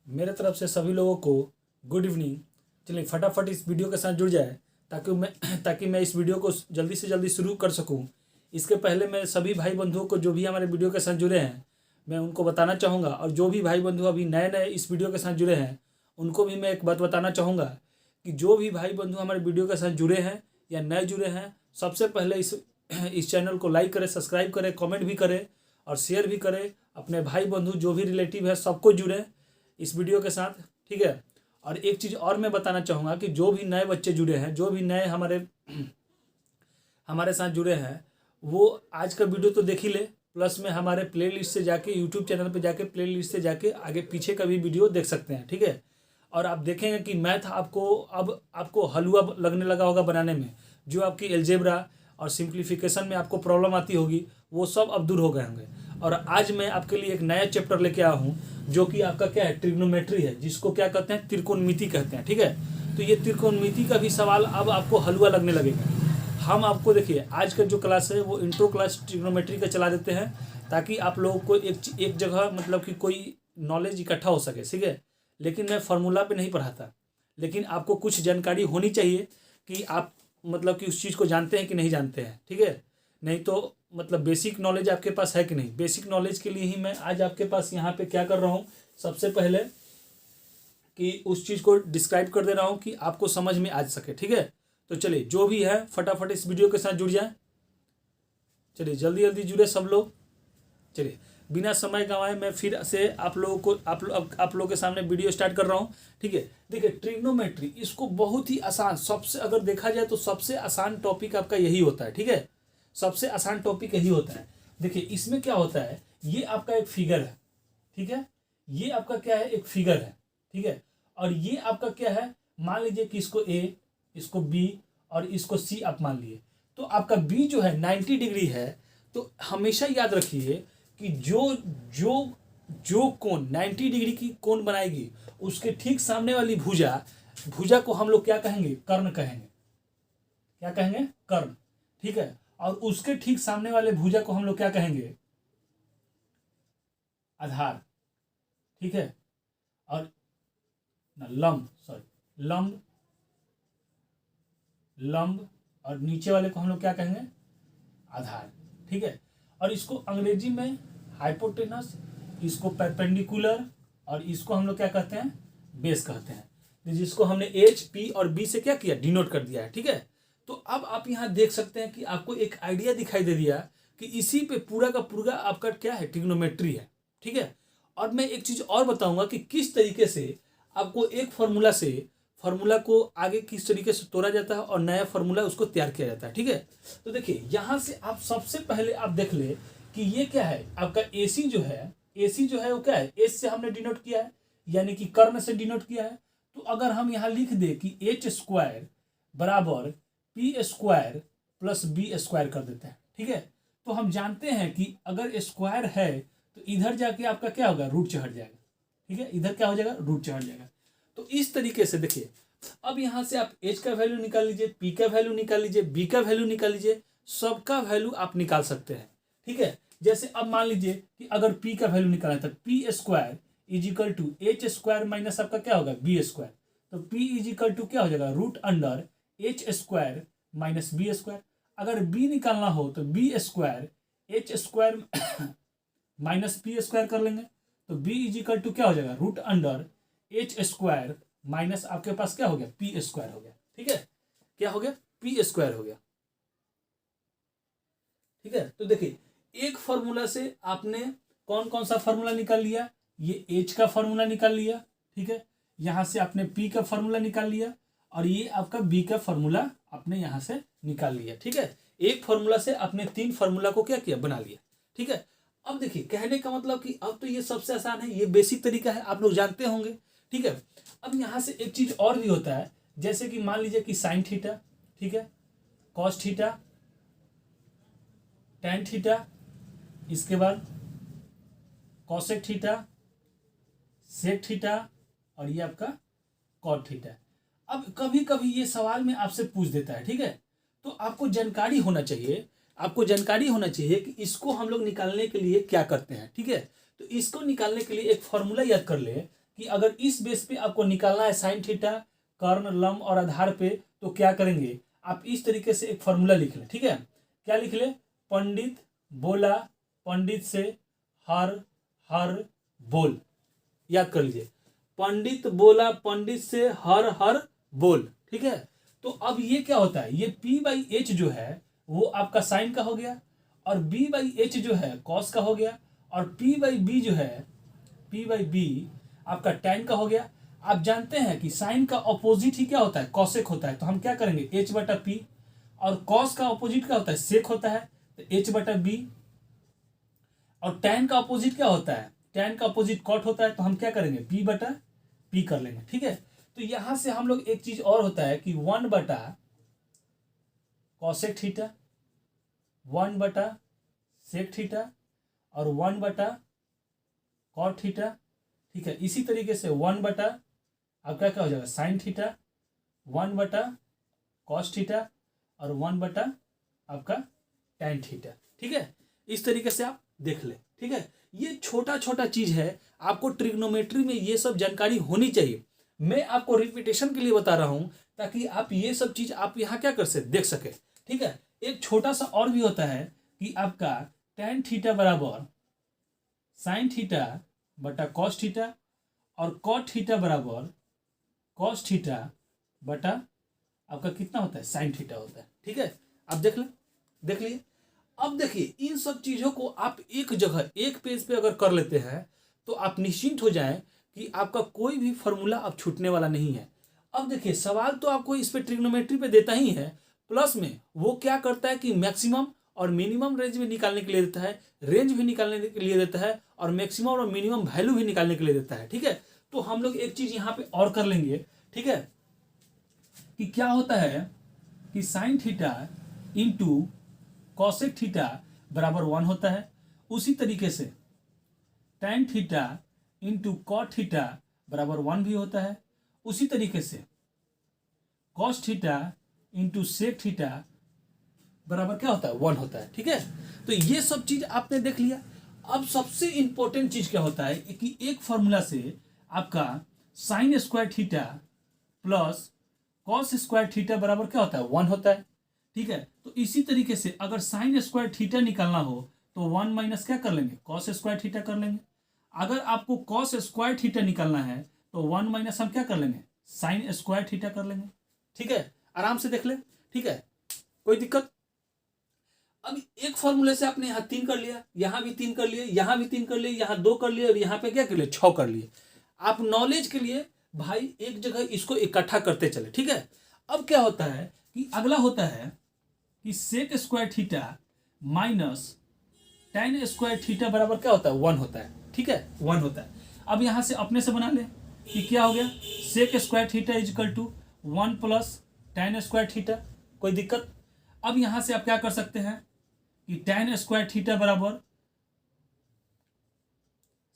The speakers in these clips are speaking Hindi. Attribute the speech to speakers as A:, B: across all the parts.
A: मेरे तरफ से सभी लोगों को गुड इवनिंग। चलिए फटाफट इस वीडियो के साथ जुड़ जाए ताकि मैं इस वीडियो को जल्दी से जल्दी शुरू कर सकूं। इसके पहले मैं सभी भाई बंधुओं को जो भी हमारे वीडियो के साथ जुड़े हैं मैं उनको बताना चाहूँगा, और जो भी भाई बंधु अभी नए नए इस वीडियो के साथ जुड़े हैं उनको भी मैं एक बात बताना चाहूँगा कि जो भी भाई बंधु हमारे वीडियो के साथ जुड़े हैं या नए जुड़े हैं, सबसे पहले इस चैनल को लाइक करें, सब्सक्राइब करें, कमेंट भी करें और शेयर भी करें। अपने भाई बंधु जो भी रिलेटिव है सबको जुड़ें इस वीडियो के साथ, ठीक है। और एक चीज़ और मैं बताना चाहूँगा कि जो भी नए बच्चे जुड़े हैं, जो भी नए हमारे साथ जुड़े हैं, वो आज का वीडियो तो देख ही ले, प्लस में हमारे प्लेलिस्ट से जाके यूट्यूब चैनल पे जाके प्लेलिस्ट से जाके आगे पीछे का भी वीडियो देख सकते हैं, ठीक है। और आप देखेंगे कि मैथ आपको हलवा लगने लगा होगा बनाने में। जो आपकी एलजेब्रा और सिंप्लीफिकेशन में आपको प्रॉब्लम आती होगी वो सब अब दूर हो गए होंगे। और आज मैं आपके लिए एक नया चैप्टर लेके आया हूँ जो कि आपका क्या है, ट्रिग्नोमेट्री है, जिसको क्या कहते हैं, त्रिकोणमिति कहते हैं, ठीक है। तो ये त्रिकोणमिति का भी सवाल अब आपको हलवा लगने लगेगा। हम आपको देखिए आज का जो क्लास है वो इंट्रो क्लास ट्रिग्नोमेट्री का चला देते हैं ताकि आप लोगों को एक जगह मतलब कि कोई नॉलेज इकट्ठा हो सके, ठीक है। लेकिन मैं फार्मूला पे नहीं पढ़ाता, लेकिन आपको कुछ जानकारी होनी चाहिए कि आप मतलब कि उस चीज़ को जानते हैं कि नहीं जानते हैं, ठीक है। नहीं तो मतलब बेसिक नॉलेज आपके पास है कि नहीं। बेसिक नॉलेज के लिए ही मैं आज आपके पास यहाँ पे क्या कर रहा हूँ, सबसे पहले कि उस चीज़ को डिस्क्राइब कर दे रहा हूँ कि आपको समझ में आ सके, ठीक है। तो चलिए जो भी है फटाफट इस वीडियो के साथ जुड़ जाए। चलिए जल्दी जल्दी जुड़े सब लोग। चलिए बिना समय गंवाए मैं फिर से आप लोगों के सामने वीडियो स्टार्ट कर रहा हूँ, ठीक है। देखिए ट्रिग्नोमेट्री, इसको बहुत ही आसान, सबसे अगर देखा जाए तो सबसे आसान टॉपिक आपका यही होता है, ठीक है। सबसे आसान टॉपिक यही होता है। देखिए इसमें क्या होता है, ये आपका एक फिगर है, ठीक है। ये आपका क्या है, एक फिगर है, ठीक है। और ये आपका क्या है, मान लीजिए कि इसको ए, इसको बी और इसको सी आप मान लिए। तो आपका बी जो है 90 डिग्री है। तो हमेशा याद रखिए कि जो जो जो कोण 90 डिग्री की कोण बनाएगी उसके ठीक सामने वाली भुजा को हम लोग क्या कहेंगे, कर्ण कहेंगे। क्या कहेंगे, कर्ण, ठीक है। और उसके ठीक सामने वाले भुजा को हम लोग क्या कहेंगे, आधार, ठीक है। और लंब और नीचे वाले को हम लोग क्या कहेंगे, आधार, ठीक है। और इसको अंग्रेजी में हाइपोटेनस, इसको परपेंडिकुलर और इसको हम लोग क्या कहते हैं, बेस कहते हैं, जिसको हमने एच, पी और बी से क्या किया, डिनोट कर दिया है, ठीक है। तो अब आप यहाँ देख सकते हैं कि आपको एक आइडिया दिखाई दे दिया कि इसी पे पूरा का पूरा आपका क्या है, ट्रिग्नोमेट्री है, ठीक है। और मैं एक चीज़ और बताऊंगा कि किस तरीके से आपको एक फार्मूला को आगे किस तरीके से तोड़ा जाता है और नया फार्मूला उसको तैयार किया जाता है, ठीक है। तो देखिए यहाँ से आप सबसे पहले आप देख ले कि ये क्या है, आपका AC जो है वो क्या है, एस से हमने डिनोट किया है, यानी कि कर्ण से डिनोट किया है। तो अगर हम यहाँ लिख दे कि h² बराबर p² प्लस b² कर देते हैं, ठीक है। तो हम जानते हैं कि अगर स्क्वायर है तो इधर जाके आपका क्या होगा, रूट चढ़ जाएगा, ठीक है। इधर क्या हो जाएगा, रूट चढ़ जाएगा। तो इस तरीके से देखिए अब यहाँ से आप h का वैल्यू निकाल लीजिए, p का वैल्यू निकाल लीजिए, b का वैल्यू निकाल लीजिए, सबका वैल्यू आप निकाल सकते हैं, ठीक है। जैसे अब मान लीजिए कि अगर p का वैल्यू निकालना है तो p² is equal to h² minus आपका क्या होगा, b²। तो p इजिकल टू क्या हो जाएगा, root under h² minus b²। अगर b निकालना हो तो b² h² माइनस p² कर लेंगे। तो b इजिकल टू क्या हो जाएगा, रूट अंडर h² माइनस आपके पास क्या हो गया, p² हो गया, ठीक है। क्या हो गया, p² हो गया, ठीक है। तो देखिए एक फार्मूला से आपने कौन कौन सा फार्मूला निकाल लिया, ये h का फार्मूला निकाल लिया, ठीक है। यहाँ से आपने p का फार्मूला निकाल लिया और ये आपका b का फार्मूला आपने यहाँ से निकाल लिया, ठीक है। एक फार्मूला से आपने 3 फार्मूला को क्या किया, बना लिया, ठीक है। अब देखिए कहने का मतलब कि अब तो ये सबसे आसान है, ये बेसिक तरीका है, आप लोग जानते होंगे, ठीक है। अब यहाँ से एक चीज और भी होता है, जैसे कि मान लीजिए कि साइन थीटा, ठीक है, कॉस थीटा, टैन थीटा, इसके बाद कॉसेक थीटा, सेक थीटा और ये आपका कॉट थीटा। अब कभी कभी ये सवाल में आपसे पूछ देता है, ठीक है। तो आपको जानकारी होना चाहिए, कि इसको हम लोग निकालने के लिए क्या करते हैं, ठीक है। तो इसको निकालने के लिए एक फॉर्मूला याद कर ले, कि अगर इस बेस पे आपको निकालना है साइन थीटा कर्ण लंब और आधार पे, तो क्या करेंगे, आप इस तरीके से एक फॉर्मूला लिख लें। ठीक है, क्या लिख ले, पंडित बोला पंडित से हर हर बोल। याद कर लीजिए, पंडित बोला पंडित से हर हर बोल। ठीक है, तो अब ये क्या होता है, ये P/H जो है वो आपका साइन का हो गया, और B/H जो है कॉस का हो गया, और P/B जो है P/B आपका टैन का हो गया। आप जानते हैं कि साइन का ऑपोजिट ही क्या होता है, कॉसेक होता है, तो हम क्या करेंगे H/P, और कॉस का ऑपोजिट क्या होता है, सेक होता है, तो H/B, और टैन का ऑपोजिट क्या होता है, टैन का ऑपोजिट कॉट होता है, तो हम क्या करेंगे P/P कर लेंगे। ठीक है, तो यहां से हम लोग एक चीज और होता है कि 1/कॉसेक थीटा, 1/सेक थीटा और 1/कॉट थीटा। ठीक है, इसी तरीके से 1/ आपका क्या हो जाएगा साइन थीटा, 1/कॉस थीटा और 1/ आपका टैन थीटा। ठीक है, इस तरीके से आप देख ले। ठीक है, ये छोटा छोटा चीज है, आपको ट्रिग्नोमेट्री में ये सब जानकारी होनी चाहिए। मैं आपको रिपीटेशन के लिए बता रहा हूं ताकि आप ये सब चीज आप यहाँ क्या कर सकते देख सके। ठीक है, एक छोटा सा और भी होता है कि आपका टैन थीटा बराबर साइन थीटा बटा कॉस थीटा, और कॉट थीटा बराबर कॉस थीटा बटा आपका कितना होता है, साइन थीटा होता है। ठीक है, आप देख लिए। अब देखिए, इन सब चीज़ों को आप एक जगह एक पेज पे अगर कर लेते हैं तो आप निश्चिंत हो जाएं कि आपका कोई भी फॉर्मूला अब छूटने वाला नहीं है। अब देखिए, सवाल तो आपको इस पे ट्रिग्नोमेट्री पे देता ही है, प्लस में वो क्या करता है कि मैक्सिमम और मिनिमम रेंज भी निकालने के लिए देता है, रेंज भी निकालने के लिए देता है, और मैक्सिमम और मिनिमम वैल्यू भी निकालने के लिए देता है। ठीक है, तो हम लोग एक चीज यहाँ पे और कर लेंगे। ठीक है, कि क्या होता है कि sine theta into cosec theta बराबर 1 होता है, उसी तरीके से tan theta into cot theta बराबर 1 भी होता है, उसी तरीके से cos theta into sec theta बराबर क्या होता है, 1 होता है। ठीक है, तो ये सब चीज आपने देख लिया। अब सबसे इंपॉर्टेंट चीज क्या होता है कि एक फॉर्मूला से आपका sign square theta plus cos square theta बराबर क्या होता है, 1 होता है। ठीक है, तो इसी तरीके से अगर साइन स्क्वायर थीटा निकालना हो तो 1 माइनस क्या कर लेंगे, कॉस स्क्वायर थीटा कर लेंगे। अगर आपको कॉस स्क्वायर थीटा निकालना है तो 1 माइनस हम क्या कर लेंगे, साइन स्क्वायर थीटा कर लेंगे। ठीक है, आराम से देख ले। ठीक है, कोई दिक्कत। अब एक फॉर्मूले से आपने यहाँ 3 कर लिया, यहाँ भी 3 कर लिए, यहाँ भी 3 कर लिए, यहाँ 2 कर लिए, और यहाँ पे क्या कर लिए, 6 कर लिए। आप नॉलेज के लिए भाई एक जगह इसको इकट्ठा करते चले। ठीक है, अब क्या होता है कि अगला होता है कि sec square theta minus tan square theta बराबर क्या होता है, 1 होता है। ठीक है, 1 होता है। अब यहाँ से अपने से बना ले कि क्या हो गया, sec square theta is equal to 1 plus tan square theta. कोई दिक्कत। अब यहाँ से आप क्या कर सकते हैं कि टैन स्क्वायर थीटा बराबर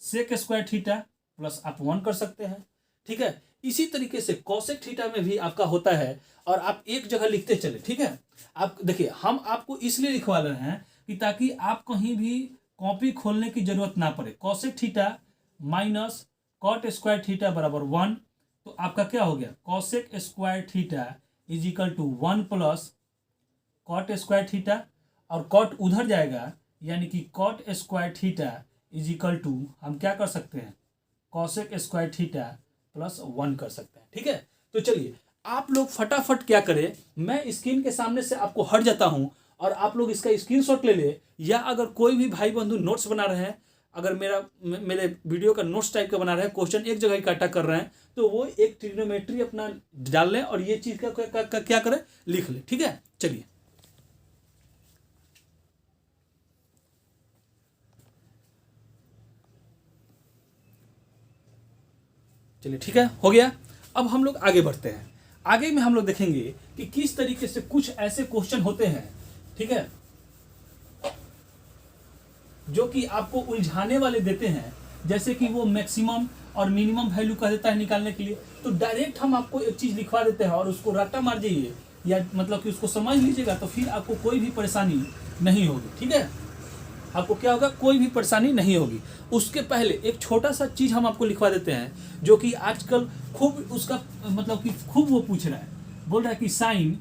A: सेक स्क्वायर थीटा प्लस आप 1 कर सकते हैं। ठीक है, इसी तरीके से कॉसेक थीटा में भी आपका होता है, और आप एक जगह लिखते चले। ठीक है, आप देखिए, हम आपको इसलिए लिखवा रहे हैं कि ताकि आप कहीं भी कॉपी खोलने की जरूरत ना पड़े। Cosec theta minus cot square theta बराबर 1, तो आपका क्या हो गया, cosec square theta is equal to 1 plus cot square theta, और कॉट उधर जाएगा, यानी कि cot square theta is equal to हम क्या कर सकते हैं, कॉसेक स्क्वायर थीटा प्लस 1 कर सकते हैं। ठीक है, तो चलिए आप लोग फटाफट क्या करें, मैं स्क्रीन के सामने से आपको हट जाता हूं और आप लोग इसका स्क्रीनशॉट ले ले, या अगर कोई भी भाई बंधु नोट्स बना रहे हैं, अगर मेरे वीडियो का नोट्स टाइप का बना रहे हैं, क्वेश्चन एक जगह इकट्ठा कर रहे हैं, तो वो एक ट्रिग्नोमेट्री अपना डाल लें और ये चीज का क्या करें, लिख ले। ठीक है, चलिए ठीक है, हो गया। अब हम लोग आगे बढ़ते हैं। आगे में हम लोग देखेंगे कि किस तरीके से कुछ ऐसे क्वेश्चन होते हैं, ठीक है, जो कि आपको उलझाने वाले देते हैं, जैसे कि वो मैक्सिमम और मिनिमम वैल्यू कह देता है निकालने के लिए, तो डायरेक्ट हम आपको एक चीज लिखवा देते हैं और उसको रट्टा मार जाइए, या मतलब कि उसको समझ लीजिएगा, तो फिर आपको कोई भी परेशानी नहीं होगी। ठीक है, आपको क्या होगा, कोई भी परेशानी नहीं होगी। उसके पहले एक छोटा सा चीज़ हम आपको लिखवा देते हैं, जो कि आजकल खूब उसका मतलब कि खूब वो पूछ रहा है, बोल रहा है कि साइन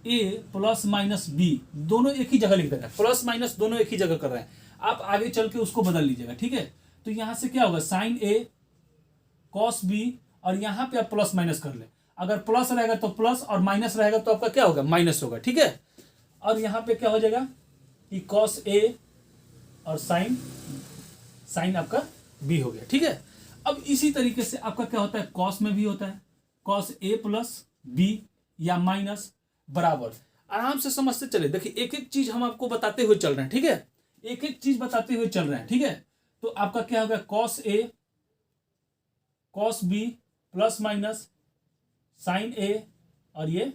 A: ए प्लस माइनस बी दोनों एक ही जगह लिख देगा, प्लस माइनस दोनों एक ही जगह कर रहे हैं। आप आगे चल के उसको बदल लीजिएगा, ठीक है। तो यहाँ से क्या होगा, साइन ए कॉस बी, और यहाँ पे आप प्लस माइनस कर ले। अगर प्लस रहेगा तो प्लस, और माइनस रहेगा तो आपका क्या होगा, माइनस होगा, ठीक है। और यहाँ पे क्या हो जाएगा कि कॉस ए और साइन आपका बी हो गया, ठीक है। अब इसी तरीके से आपका क्या होता है, कॉस में भी होता है, कॉस ए प्लस बी या माइनस बराबर। आराम से समझते चले, देखिए एक एक चीज हम आपको बताते हुए चल रहे हैं, ठीक है, एक एक चीज बताते हुए चल रहे हैं, ठीक है। तो आपका क्या होगा, cos A cos B plus minus sine A और ये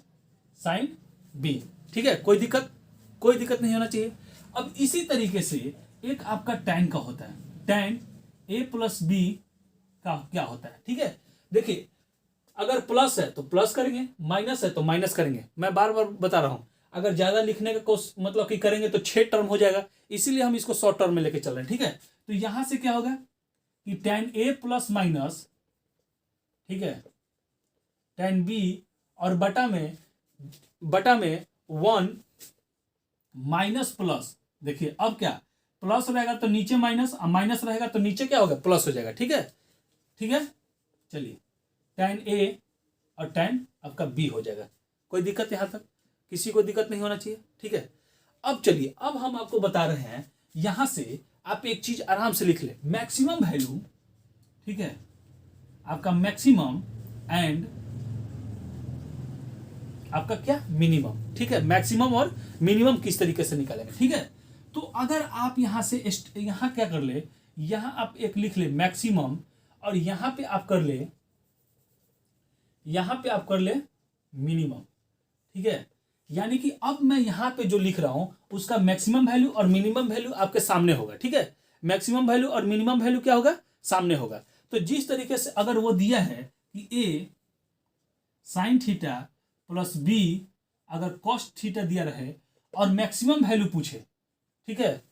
A: साइन बी, ठीक है। कोई दिक्कत नहीं होना चाहिए। अब इसी तरीके से एक आपका टैन का होता है, टैन ए प्लस बी का क्या होता है, ठीक है। देखिए अगर प्लस है तो प्लस करेंगे, माइनस है तो माइनस करेंगे। मैं बार बार बता रहा हूं, अगर ज्यादा लिखने का कोशिश मतलब कि करेंगे तो 6 टर्म हो जाएगा, इसीलिए हम इसको शॉर्ट टर्म में लेके चल रहे हैं, ठीक है। तो यहां से क्या होगा कि टैन ए प्लस माइनस, ठीक है, टैन बी और बटा में 1 माइनस प्लस। देखिए अब क्या, प्लस रहेगा तो नीचे माइनस, और माइनस रहेगा तो नीचे क्या होगा, प्लस हो जाएगा, ठीक है, ठीक है। चलिए टैन ए और टैन आपका बी हो जाएगा। कोई दिक्कत यहां तक, किसी को दिक्कत नहीं होना चाहिए, ठीक है। अब चलिए, अब हम आपको बता रहे हैं, यहां से आप एक चीज आराम से लिख ले, मैक्सिमम वैल्यू, ठीक है, आपका मैक्सिमम एंड आपका क्या, मिनिमम, ठीक है। मैक्सिमम और मिनिमम किस तरीके से निकालेंगे, ठीक है। तो अगर आप यहां से यहां क्या कर ले, यहां आप एक लिख ले मैक्सिमम, और यहां पे आप कर ले मिनिमम, ठीक है। यानी कि अब मैं यहां पे जो लिख रहा हूं उसका मैक्सिमम वैल्यू और मिनिमम वैल्यू आपके सामने होगा, ठीक है। मैक्सिमम वैल्यू और मिनिमम वैल्यू क्या होगा, सामने होगा। तो जिस तरीके से अगर वो दिया है कि A sine theta plus B अगर कॉस थीटा दिया रहे और मैक्सिमम वैल्यू पूछे, ठीक है,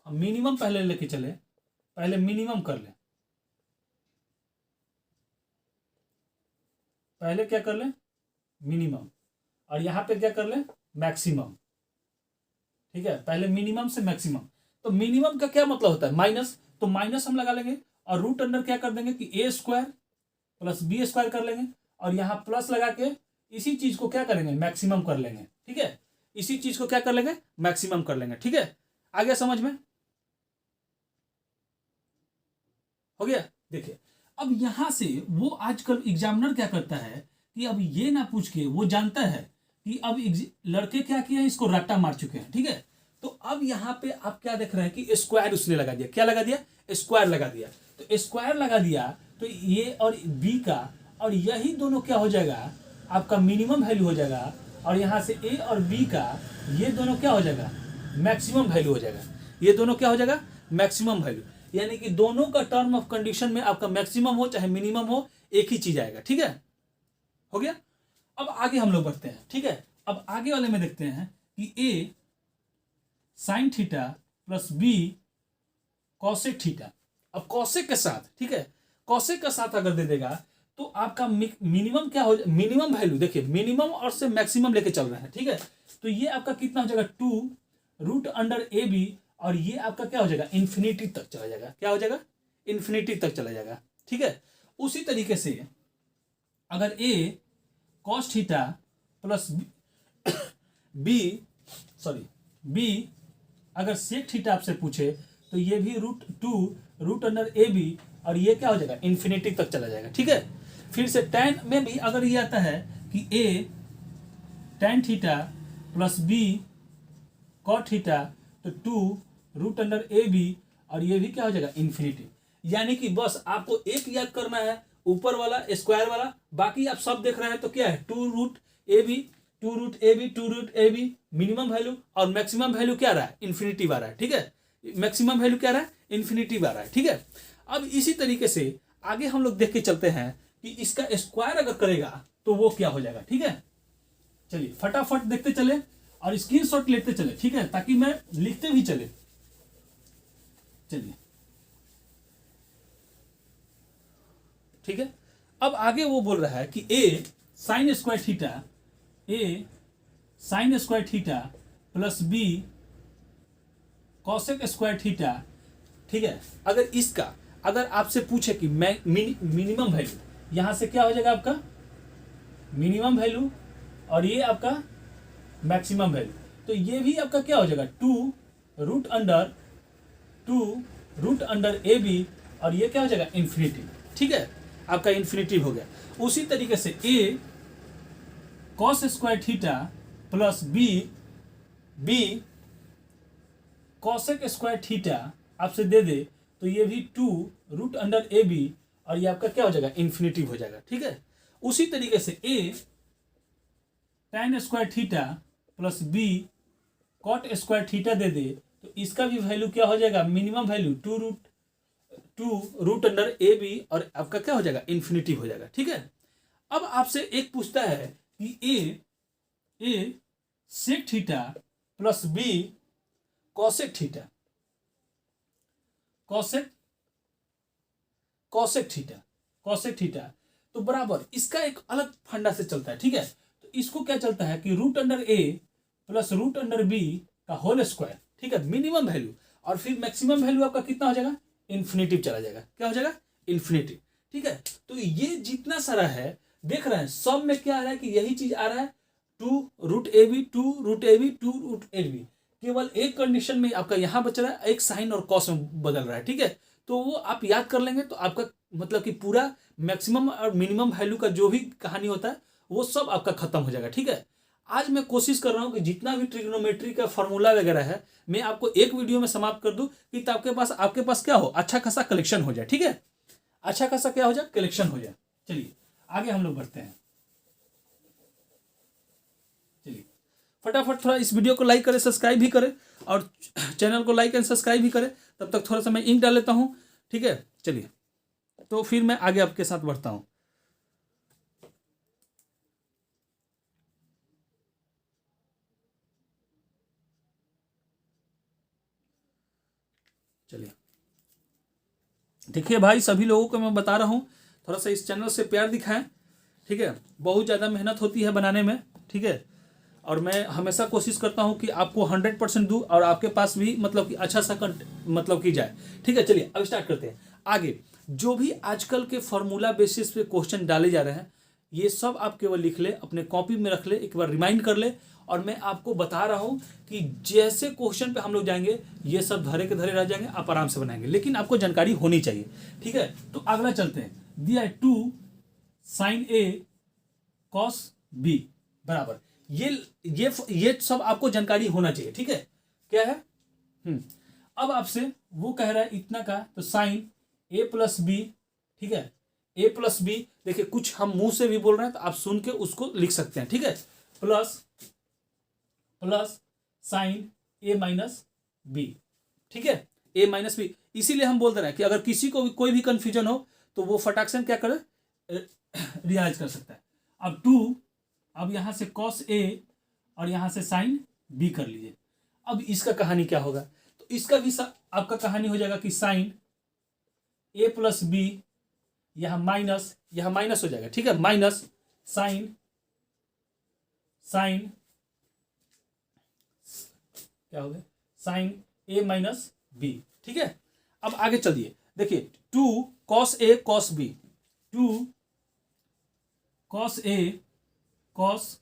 A: हम मिनिमम पहले लेके चले, पहले मिनिमम कर ले, पहले क्या कर ले, मिनिमम, और यहां पे क्या कर ले, मैक्सिमम, ठीक है। पहले मिनिमम से मैक्सिमम, तो मिनिमम का क्या मतलब होता है, माइनस, तो माइनस हम लगा लेंगे, और रूट अंडर क्या कर देंगे कि ए स्क्वायर प्लस बी स्क्वायर कर लेंगे, और यहां प्लस लगा के इसी चीज को क्या करेंगे, मैक्सिमम कर लेंगे, ठीक है। इसी चीज को क्या कर लेंगे, मैक्सिमम कर लेंगे, ठीक है। आ गया समझ में, हो गया। देखिए अब यहां से वो आजकल एग्जामिनर क्या करता है कि अब ये ना पूछ के वो जानता है कि अब लड़के क्या किया है, इसको रट्टा मार चुके हैं, ठीक है। तो अब यहां पे आप क्या देख रहे हैं कि स्क्वायर उसने लगा दिया, क्या लगा दिया, स्क्वायर लगा दिया। तो स्क्वायर लगा दिया तो ये और बी का, और यही दोनों क्या हो जाएगा, आपका मिनिमम वैल्यू हो जाएगा, और यहां से ए और बी का ये दोनों क्या हो जाएगा, मैक्सिमम वैल्यू हो जाएगा। ये दोनों क्या हो जाएगा, मैक्सिमम वैल्यू। यानी कि दोनों का टर्म ऑफ कंडीशन में आपका मैक्सिमम हो चाहे मिनिमम हो, एक ही चीज आएगा, ठीक है, हो गया। अब आगे हम लोग बढ़ते हैं, ठीक है। अब आगे वाले में देखते हैं कि A sine theta plus B cosec theta. अब कॉसेक के साथ, ठीक है, कॉसेक के साथ अगर दे देगा तो आपका मिनिमम क्या हो, मिनिमम वैल्यू, देखिए मिनिमम और से मैक्सिमम लेके चल रहे हैं, ठीक है। तो ये आपका कितना हो जाएगा, 2 रूट अंडर ए बी, और ये आपका क्या हो जाएगा, इन्फिनिटी तक चला जाएगा, क्या हो जाएगा, इन्फिनिटी तक चला जाएगा, ठीक है। उसी तरीके से अगर ए कॉस थीटा प्लस बी अगर सेक थीटा आपसे पूछे तो ये भी √2 रूट अंडर ए बी, और ये क्या हो जाएगा, इन्फिनिटी तक चला जाएगा, ठीक है। फिर से टैन में भी अगर ये आता है कि A tan theta plus B cot theta, तो 2 रूट अंडर ए बी, और ये भी क्या हो जाएगा, इन्फिनिटी। यानी कि बस आपको एक याद करना है, ऊपर वाला स्क्वायर वाला, बाकी आप सब देख रहे हैं तो क्या है, 2 root A B minimum value, और मैक्सिमम वैल्यू क्या रहा है, इन्फिनिटी आ रहा है, ठीक है। मैक्सिमम वैल्यू क्या रहा है, इन्फिनिटी आ रहा है, ठीक है। अब इसी तरीके से आगे हम लोग देख के चलते हैं कि इसका स्क्वायर अगर करेगा तो वो क्या हो जाएगा, ठीक है। चलिए फटाफट देखते चले। और स्क्रीनशॉट लेते चले, ठीक है, ताकि मैं लिखते भी चले। चलिए ठीक है। अब आगे वो बोल रहा है कि A sine square theta plus B cosec square theta, ठीक है। अगर आपसे पूछे कि मैं मिनिमम वैल्यू, यहां से क्या हो जाएगा आपका मिनिमम वैल्यू और ये आपका मैक्सिमम वैल्यू, तो ये भी आपका क्या हो जाएगा two root under A B, और ये क्या हो जाएगा इन्फिनिटी, ठीक है, आपका इन्फिनिटी हो गया। उसी तरीके से A cos square theta plus B cosec square theta आपसे दे दे, तो ये भी two root under A B, और ये आपका क्या हो जाएगा इन्फिनिटी हो जाएगा, ठीक है। उसी तरीके से A tan square theta plus B cot square theta दे दे, तो इसका भी वैल्यू क्या हो जाएगा minimum value two root under A B, और आपका क्या हो जाएगा इन्फिनिटी हो जाएगा, ठीक है। अब आपसे एक पूछता है कि A sec theta plus B cosec theta, तो बराबर इसका एक अलग फंडा से चलता है, ठीक है। तो इसको क्या चलता है कि रूट अंडर ए प्लस रूट अंडर बी का होल स्क्वायर, ठीक है, मिनिमम वैल्यू, और फिर मैक्सिमम वैल्यू आपका कितना हो जाएगा इन्फिनिटिव चला जाएगा, क्या हो जाएगा इन्फिनिटिव, ठीक है। तो ये जितना सारा है देख रहे हैं, सब में क्या आ रहा है कि यही चीज आ रहा है टू रूट ए बी, केवल एक कंडीशन में आपका यहां बच रहा है, एक साइन और कॉस में बदल रहा है, ठीक है। तो वो आप याद कर लेंगे तो आपका मतलब कि पूरा मैक्सिमम और मिनिमम वैल्यू का जो भी कहानी होता है वो सब आपका खत्म हो जाएगा, ठीक है। आज मैं कोशिश कर रहा हूं कि जितना भी ट्रिग्नोमेट्री का फॉर्मूला वगैरह है मैं आपको एक वीडियो में समाप्त कर दूं कि तो आपके पास क्या हो, अच्छा खासा कलेक्शन हो जाए, ठीक है, अच्छा खासा क्या हो जाए कलेक्शन हो जाए। चलिए आगे हम लोग बढ़ते हैं। चलिए फटाफट थोड़ा इस वीडियो को लाइक करें, सब्सक्राइब भी करें, और चैनल को लाइक एंड सब्सक्राइब भी करें। तब तक थोड़ा सा मैं इंक डाल लेता हूं, ठीक है। चलिए तो फिर मैं आगे आपके साथ बढ़ता हूं। चलिए देखिए भाई, सभी लोगों को मैं बता रहा हूं थोड़ा सा इस चैनल से प्यार दिखाएं, ठीक है। बहुत ज़्यादा मेहनत होती है बनाने में, ठीक है, और मैं हमेशा कोशिश करता हूं कि आपको 100% दूं और आपके पास भी मतलब कि अच्छा सा मतलब की जाए, ठीक है। चलिए अब स्टार्ट करते हैं। आगे जो भी आजकल के फॉर्मूला बेसिस पे क्वेश्चन डाले जा रहे हैं ये सब आप केवल लिख ले, अपने कॉपी में रख ले, एक बार रिमाइंड कर ले, और मैं आपको बता रहा हूं कि जैसे क्वेश्चन पे हम लोग जाएंगे ये सब धरे के धरे रह जाएंगे, आप आराम से बनाएंगे, लेकिन आपको जानकारी होनी चाहिए, ठीक है। तो अगला चलते हैं। दिया है two sine A cos B बराबर, ये सब आपको जानकारी होना चाहिए, ठीक है। क्या है अब आपसे वो कह रहा है इतना का, तो साइन ए प्लस बी, ठीक है, ए प्लस बी, देखिए कुछ हम मुंह से भी बोल रहे हैं तो आप सुन के उसको लिख सकते हैं, ठीक है, प्लस साइन ए माइनस बी, ठीक है, ए माइनस बी। इसीलिए हम बोल रहे हैं कि अगर किसी को भी कोई भी कंफ्यूजन हो तो वो फटाक से क्या करे रियाज कर सकता है। अब यहां से कॉस ए और यहां से साइन बी कर लीजिए। अब इसका कहानी क्या होगा, तो इसका भी आपका कहानी हो जाएगा कि साइन ए प्लस बी, यहां माइनस हो जाएगा, ठीक है, माइनस साइन क्या हो गया साइन ए माइनस बी, ठीक है। अब आगे चलिए, देखिए two cos A cos B, two cos A cos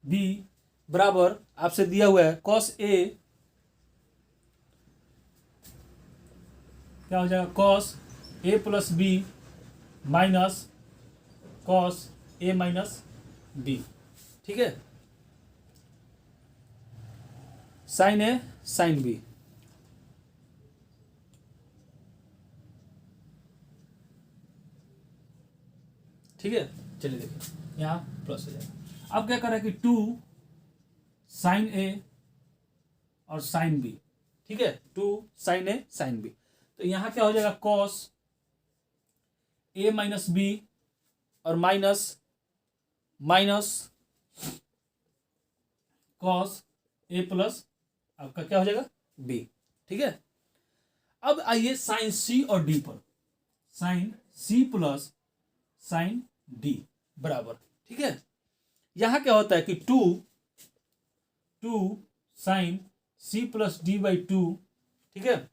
A: B बराबर आपसे दिया हुआ है कॉस ए, क्या हो जाएगा cos A plus B minus cos A minus B, ठीक है, साइन ए साइन बी, ठीक है। चलिए देखिए यहां प्लस हो जाएगा। अब क्या कर रहा है कि टू साइन ए और साइन बी, ठीक है, two sine A sine B, तो यहां क्या हो जाएगा कॉस ए माइनस बी और माइनस कॉस ए प्लस आपका क्या हो जाएगा बी। ठीक है, अब आइए साइन सी और डी पर, sine C plus sine D बराबर। ठीक है, यहां क्या होता है कि two sine C plus D by two, ठीक है,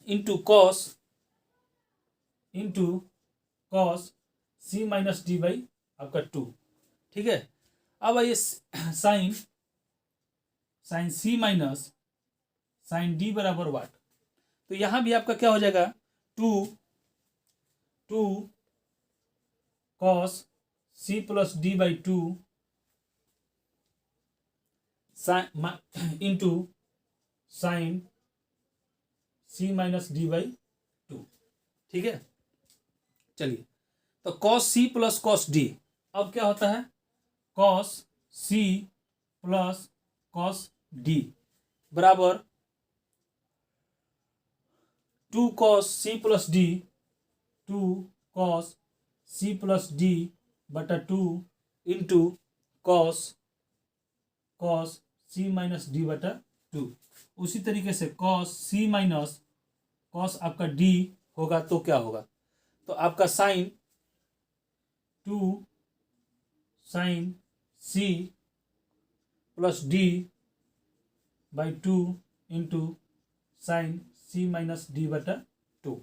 A: into cos C minus D by आपका टू। ठीक है, अब आइए sine C minus sine D बराबर वाट, तो यहां भी आपका क्या हो जाएगा two cos C plus D by two into sine C minus D by two. ठीक है, चलिए, तो cos C plus cos D, अब क्या होता है cos C plus cos D बराबर two cos C plus D, two cos C plus D बटा two into cos C minus D बटा टू। उसी तरीके से कॉस सी माइनस कॉस आपका डी होगा तो क्या होगा, तो आपका sine C plus D by two into sine C minus D बटा टू।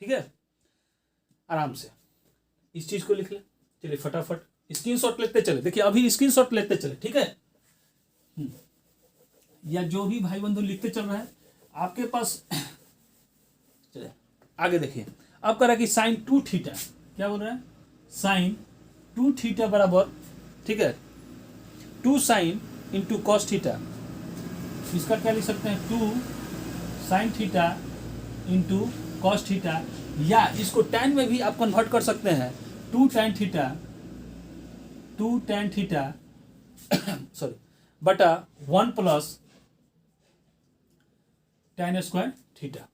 A: ठीक है, आराम से इस चीज को लिख ले। चलिए फटाफट स्क्रीनशॉट लेते चले, देखिए अभी स्क्रीनशॉट लेते चले। ठीक है, या जो भी भाई बंधु लिखते चल रहा है आपके पास, चलिए आगे देखिए, अब कह रहा है कि साइन टू थीटा, क्या बोल रहा है साइन टू थीटा बराबर, ठीक है, two sine into cos theta, इसका क्या लिख सकते हैं two sine theta into cos theta, या इसको टैन में भी आप कन्वर्ट कर सकते हैं, टू टैन थीटा सॉरी बटा one plus tan square theta.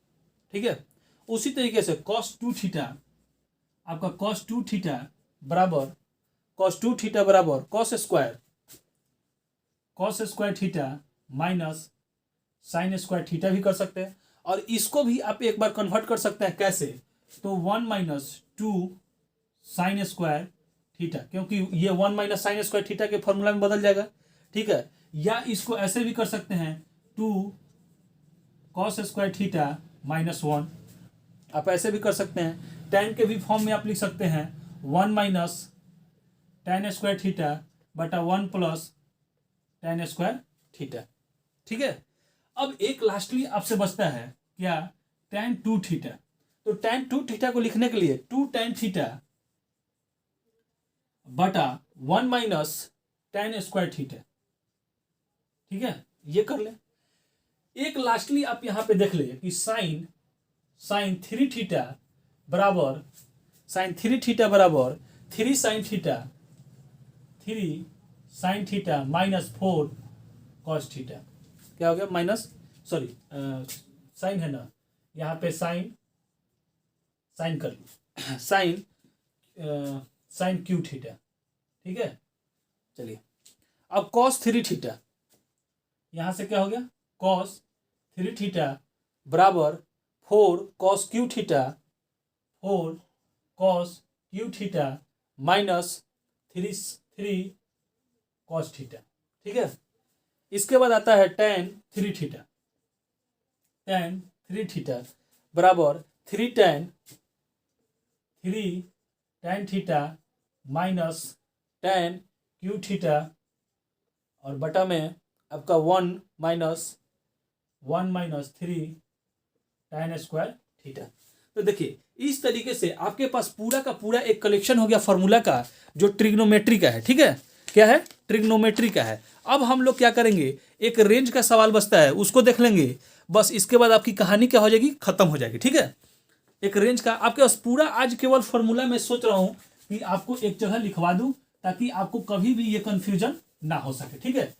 A: ठीक है, उसी तरीके से कॉस टू थीटा, आपका कॉस टू थीटा बराबर cos square theta minus sign square theta भी कर सकते हैं, और इसको भी आप एक बार कन्वर्ट कर सकते हैं, कैसे, तो one minus two sign square theta, क्योंकि ये one minus sign square theta के फॉर्मूला में बदल जाएगा। ठीक है, या इसको ऐसे भी कर सकते हैं two cos square theta minus one, आप ऐसे भी कर सकते हैं, टैन के भी फॉर्म में आप लिख सकते हैं one minus tan square theta बटा one plus tan square theta. ठीक है, अब एक लास्टली आपसे बचता है क्या, टैन टू थीटा, तो टैन टू थीटा को लिखने के लिए टू टैन थीटा बटा one minus tan square theta. ठीक है, ये कर ले। एक लास्टली आप यहां पे देख ले कि साइन थ्री थीटा बराबर three sine theta minus four cos theta, क्या हो गया माइनस, सॉरी साइन है ना, यहाँ पे साइन कर लो, साइन क्यू थीटा। ठीक है, चलिए अब कॉस थ्री थीटा, यहाँ से क्या हो गया कॉस थ्री थीटा बराबर four cos Q theta minus three cos theta. ठीक है, इसके बाद आता है टैन थ्री थीटा बराबर three tan theta minus tan Q theta, और बटा में आपका one minus three tan square theta. तो देखिए इस तरीके से आपके पास पूरा का पूरा एक कलेक्शन हो गया फार्मूला का, जो ट्रिग्नोमेट्री का है। ठीक है, क्या है, ट्रिग्नोमेट्री का है। अब हम लोग क्या करेंगे, एक रेंज का सवाल बचता है, उसको देख लेंगे, बस इसके बाद आपकी कहानी क्या हो जाएगी, खत्म हो जाएगी। ठीक है, एक रेंज का आपके पास पूरा, आज केवल फार्मूला में सोच रहा हूं कि आपको एक जगह लिखवा दूं ताकि आपको कभी भी ये कंफ्यूजन ना हो सके। ठीक है,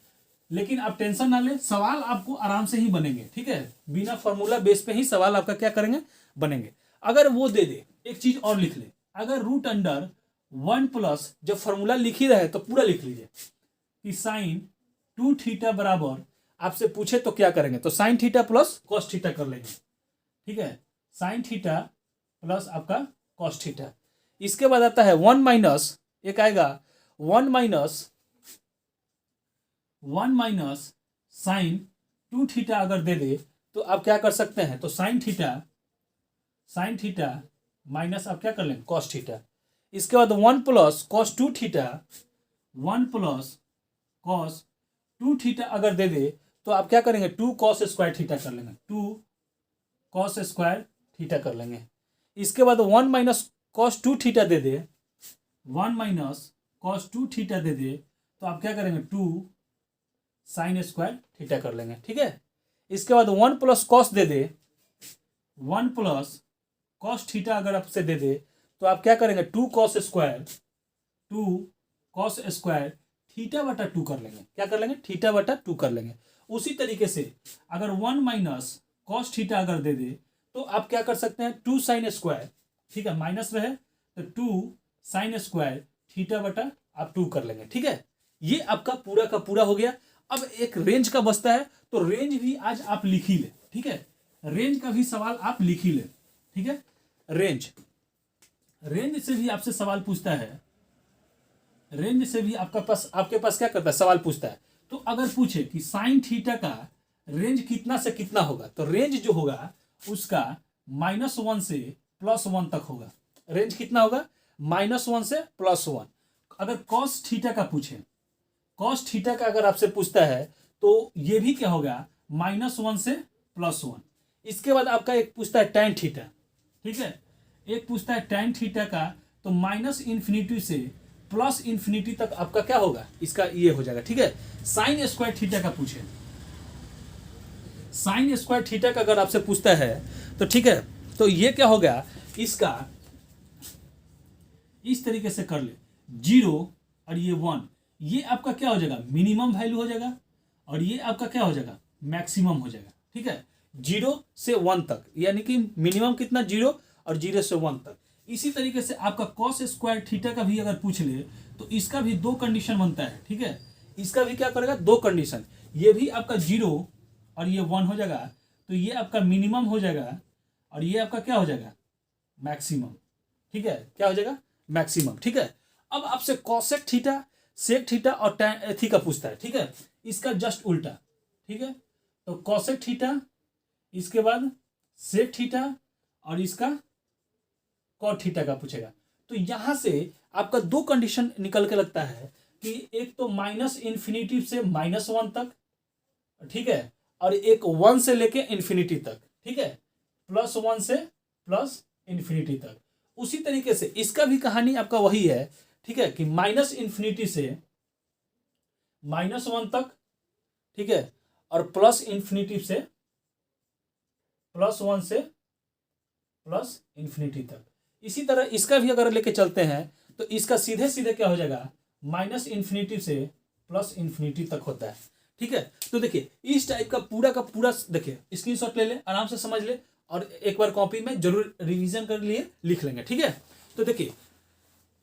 A: लेकिन आप टेंशन ना लें, सवाल आपको आराम से ही बनेंगे। ठीक है, बिना फार्मूला बेस पे ही सवाल आपका क्या करेंगे, बनेंगे। अगर वो दे दे, एक चीज और लिख ले, अगर रूट अंडर वन प्लस, जब फार्मूला लिख ही रहे तो पूरा लिख लीजिए कि साइन टू थीटा बराबर, आपसे पूछे तो क्या करेंगे, तो sign theta plus cos theta कर लेंगे, ठीक है, साइन थीटा प्लस आपका कॉस थीटा। इसके बाद आता है 1 माइनस, एक आएगा 1 माइनस साइन 2 थीटा अगर दे दे तो आप क्या कर सकते हैं, तो साइन थीटा माइनस आप क्या कर लेंगे कॉस थीटा। इसके बाद 1 plus cos 2 theta, 1 plus cos 2 theta अगर दे दे तो आप क्या करेंगे 2 कॉस स्क्वायर थीटा कर लेंगे, 2 कॉस स्क्वायर थीटा कर लेंगे। इसके बाद 1 माइनस कॉस 2 थीटा दे दे, 1 माइनस कॉस 2 थीटा दे दे तो आप क्या करेंगे 2 साइन स्क्वायर थीटा कर लेंगे, ठीक है। इसके बाद 1 प्लस कॉस दे दे, 1 प्लस कॉस थीटा अगर आपसे दे दे तो आप क्या करेंगे 2 कॉस स्क्वायर थीटा बटा 2 कर लेंगे, क्या कर लेंगे थीटा बटा 2 कर लेंगे। उसी तरीके से अगर 1 माइनस कॉस थीटा अगर दे दे तो आप क्या कर सकते हैं 2 साइन स्क्वायर, ठीक है, माइनस रहे तो 2 साइन स्क्वायर थीटा बटा आप 2 कर लेंगे, ठीक है। ये आपका पूरा का पूरा हो गया। अब एक रेंज का बचता है, तो रेंज भी आज आप लिख ही ले, ठीक है, रेंज का भी सवाल आप लिख ही ले, ठीक है। रेंज से भी आपसे सवाल पूछता है, रेंज से भी आपके पास क्या करता है सवाल पूछता है। तो अगर पूछे कि साइन थीटा का रेंज कितना से कितना होगा, तो रेंज जो होगा उसका -1 से +1 तक होगा। रेंज कितना होगा -1 से +1। अगर कॉस थीटा का पूछे, कॉस थीटा का अगर आपसे पूछता है तो ये भी क्या होगा -1 से +1। इसके बाद आपका एक पूछता है टैन थीटा, ठीक है, एक पूछता है टैन थीटा का, तो -∞ से +∞ तक आपका क्या होगा इसका ये हो जाएगा, ठीक है। साइन स्क्वायर थीटा का पूछे, साइन स्क्वायर थीटा का अगर आपसे पूछता है तो ठीक है, तो ये क्या हो गया इसका इस तरीके से कर ले 0 और ये 1, ये आपका क्या हो जाएगा मिनिमम वैल्यू हो जाएगा और ये आपका क्या हो जाएगा मैक्सिमम हो जाएगा, ठीक है, 0 से 1 तक, यानी कि मिनिमम कितना 0 और 0 से 1 तक। इसी तरीके से आपका कॉस स्क्वायर थीटा का भी अगर पूछ ले तो इसका भी 2 कंडीशन बनता है, ठीक है, इसका भी क्या करेगा 2 कंडीशन, ये भी आपका 0 और ये 1 हो जाएगा, तो ये आपका मिनिमम हो जाएगा और ये आपका क्या हो जाएगा मैक्सिमम, ठीक है, क्या हो जाएगा मैक्सिमम, ठीक है। अब आपसे कॉसेक थीटा, सेक थीटा और टैन थीटा पूछता है, ठीक है, इसका जस्ट उल्टा, ठीक है, तो कॉसेक थीटा, इसके बाद सेक थीटा और इसका कॉट थीटा का पूछेगा। तो यहां से आपका 2 कंडीशन निकल के लगता है कि एक तो -∞ से -1 तक, ठीक है, और एक 1 से लेके इन्फिनिटी तक, ठीक है, +1 से +∞ तक। उसी तरीके से इसका भी कहानी आपका वही है, ठीक है, कि -∞ से -1 तक, ठीक है, और +∞ से +1 से +∞ तक। इसी तरह इसका भी अगर लेके चलते हैं तो इसका सीधे सीधे क्या हो जाएगा -∞ से +∞ तक होता है, ठीक है। तो देखिए इस टाइप का पूरा देखिए स्क्रीनशॉट ले ले, आराम से समझ ले और एक बार कॉपी में जरूर रिवीजन कर लिए लिख लेंगे, ठीक है। तो देखिए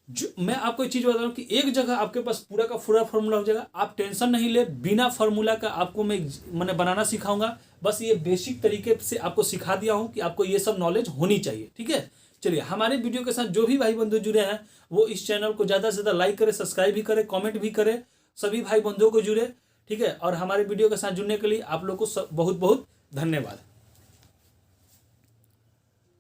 A: जो मैं आपको एक चीज बता रहा हूँ कि एक जगह आपके पास पूरा का पूरा फार्मूला हो जाएगा, आप टेंशन नहीं ले, बिना फार्मूला का आपको मैंने बनाना सिखाऊंगा। बस ये बेसिक तरीके से आपको सिखा दिया हूँ कि आपको ये सब नॉलेज होनी चाहिए, ठीक है। चलिए हमारे वीडियो के साथ जो भी भाई बंधु जुड़े हैं वो इस चैनल को ज़्यादा से ज़्यादा लाइक करें, सब्सक्राइब भी करें, कमेंट भी करें, सभी भाई बंधुओं को जुड़े, ठीक है। और हमारे वीडियो के साथ जुड़ने के लिए आप लोग को बहुत बहुत धन्यवाद।